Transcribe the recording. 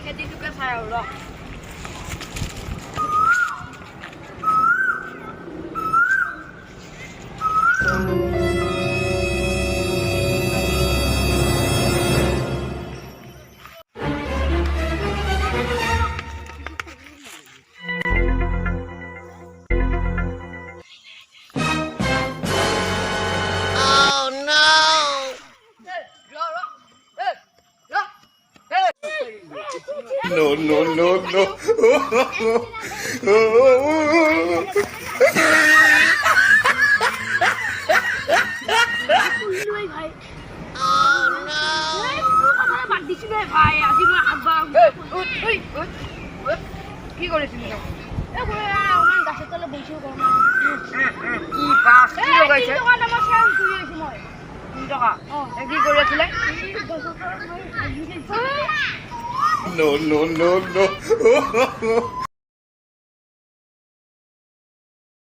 খেতিটোকে চাই আৰু ৰ No, no, no, no. কি কৰিছিলি গাছেৰ তলে বসেও কি বাস কি লগাইছে টকা কি কৰি আছিলে No, no, no, no.